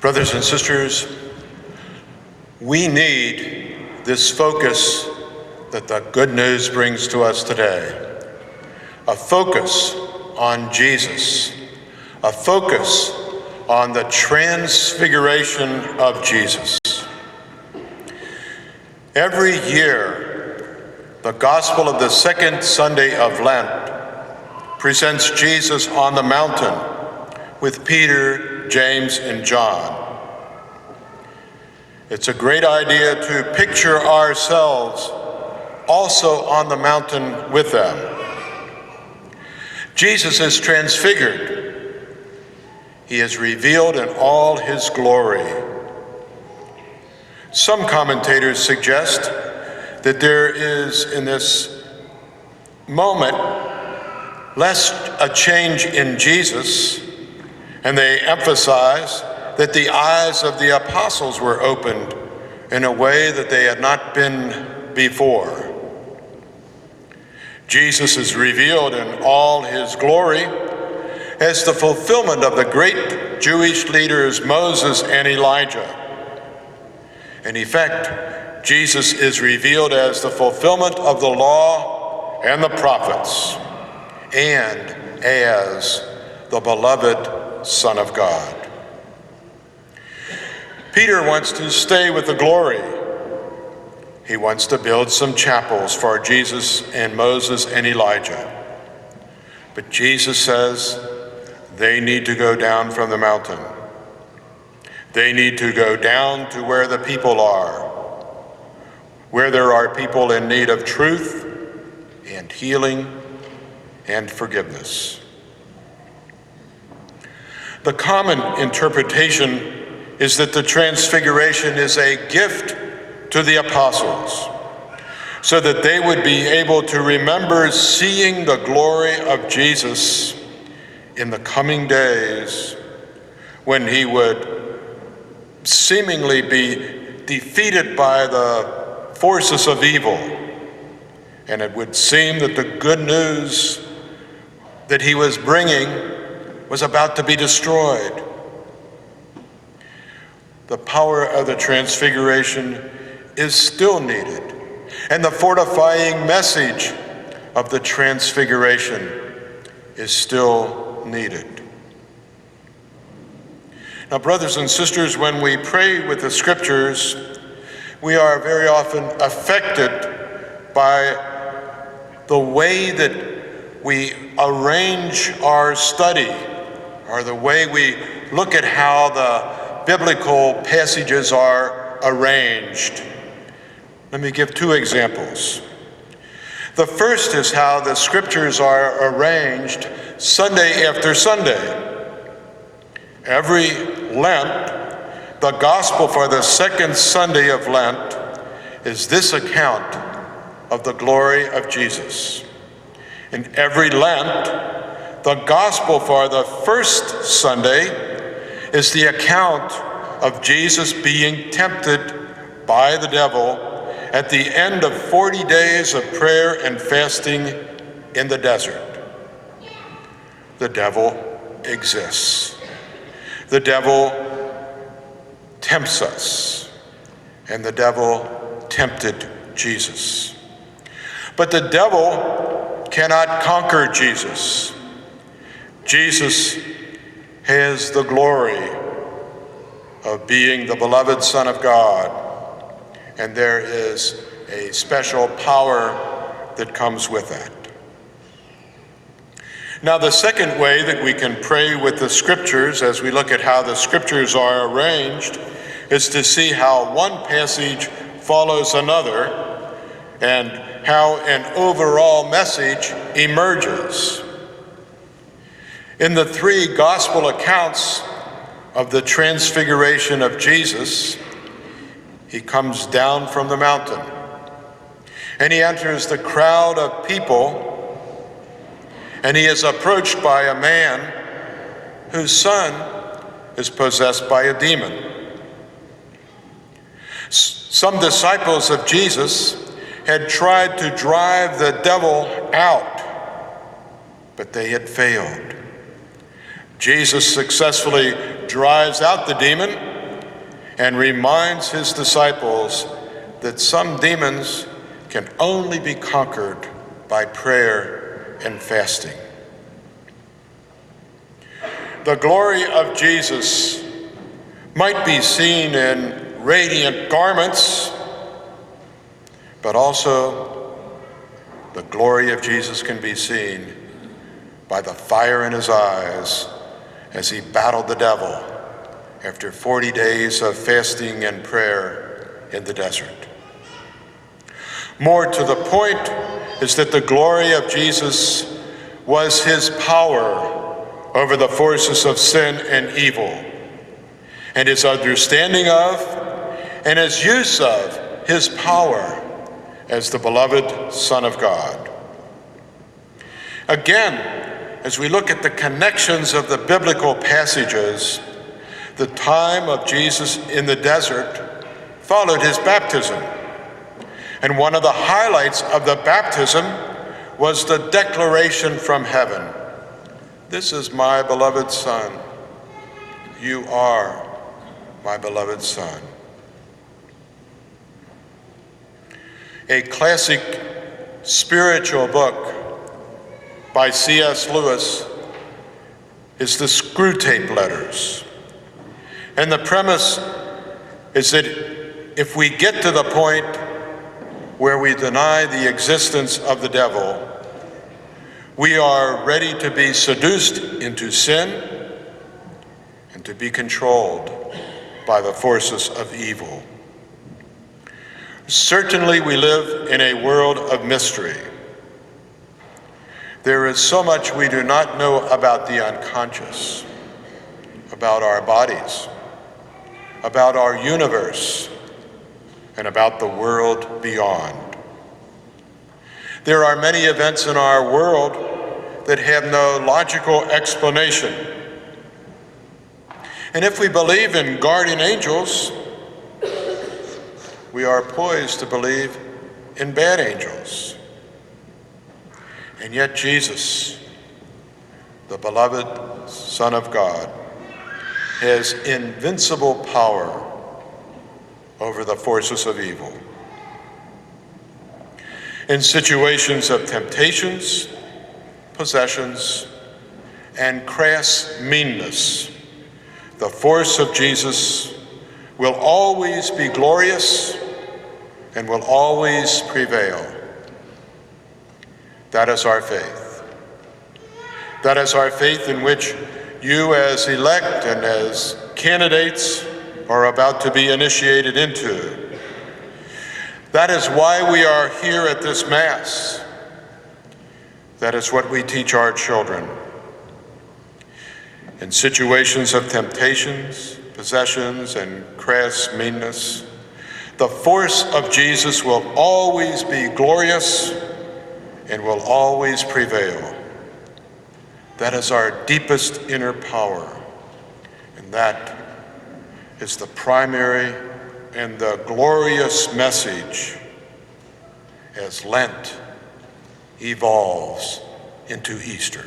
Brothers and sisters, we need this focus that the good news brings to us today. A focus on Jesus, a focus on the transfiguration of Jesus. Every year, the gospel of the second Sunday of Lent presents Jesus on the mountain with Peter, James, and John. It's a great idea to picture ourselves also on the mountain with them. Jesus is transfigured. He is revealed in all his glory. Some commentators suggest that there is in this moment less a change in Jesus, and they emphasize that the eyes of the apostles were opened in a way that they had not been before. Jesus is revealed in all his glory as the fulfillment of the great Jewish leaders Moses and Elijah. In effect, Jesus is revealed as the fulfillment of the law and the prophets, and as the beloved Son of God. Peter wants to stay with the glory. He wants to build some chapels for Jesus and Moses and Elijah. But Jesus says they need to go down from the mountain. They need to go down to where the people are, where there are people in need of truth and healing and forgiveness. The common interpretation is that the Transfiguration is a gift to the apostles, so that they would be able to remember seeing the glory of Jesus in the coming days when he would seemingly be defeated by the forces of evil, and it would seem that the good news that he was bringing was about to be destroyed. The power of the Transfiguration is still needed, and the fortifying message of the Transfiguration is still needed. Now, brothers and sisters, when we pray with the scriptures, we are very often affected by the way that we arrange our study, or the way we look at how the biblical passages are arranged. Let me give two examples. The first is how the scriptures are arranged Sunday after Sunday. Every Lent, the gospel for the second Sunday of Lent is this account of the glory of Jesus. In every Lent, the gospel for the first Sunday is the account of Jesus being tempted by the devil at the end of 40 days of prayer and fasting in the desert. The devil exists. The devil tempts us, and the devil tempted Jesus. But the devil cannot conquer Jesus. Jesus has the glory of being the beloved Son of God, and there is a special power that comes with that. Now, the second way that we can pray with the scriptures, as we look at how the scriptures are arranged, is to see how one passage follows another and how an overall message emerges. In the three gospel accounts of the Transfiguration of Jesus, he comes down from the mountain and he enters the crowd of people, and he is approached by a man whose son is possessed by a demon. Some disciples of Jesus had tried to drive the devil out, but they had failed. Jesus successfully drives out the demon and reminds his disciples that some demons can only be conquered by prayer and fasting. The glory of Jesus might be seen in radiant garments, but also the glory of Jesus can be seen by the fire in his eyes as he battled the devil after 40 days of fasting and prayer in the desert. More to the point is that the glory of Jesus was his power over the forces of sin and evil, and his understanding of and his use of his power as the beloved Son of God. Again, as we look at the connections of the biblical passages, the time of Jesus in the desert followed his baptism. And one of the highlights of the baptism was the declaration from heaven, "This is my beloved Son. You are my beloved Son." A classic spiritual book by C.S. Lewis is the Screwtape Letters. And the premise is that if we get to the point where we deny the existence of the devil, we are ready to be seduced into sin and to be controlled by the forces of evil. Certainly, we live in a world of mystery. There is so much we do not know about the unconscious, about our bodies, about our universe, and about the world beyond. There are many events in our world that have no logical explanation. And if we believe in guardian angels, we are poised to believe in bad angels. And yet Jesus, the beloved Son of God, has invincible power over the forces of evil. In situations of temptations, possessions, and crass meanness, the force of Jesus will always be glorious and will always prevail. That is our faith. That is our faith in which you as elect and as candidates are about to be initiated into. That is why we are here at this Mass. That is what we teach our children. In situations of temptations, possessions, and crass meanness, the force of Jesus will always be glorious and will always prevail. That is our deepest inner power, and that is the primary and the glorious message as Lent evolves into Easter.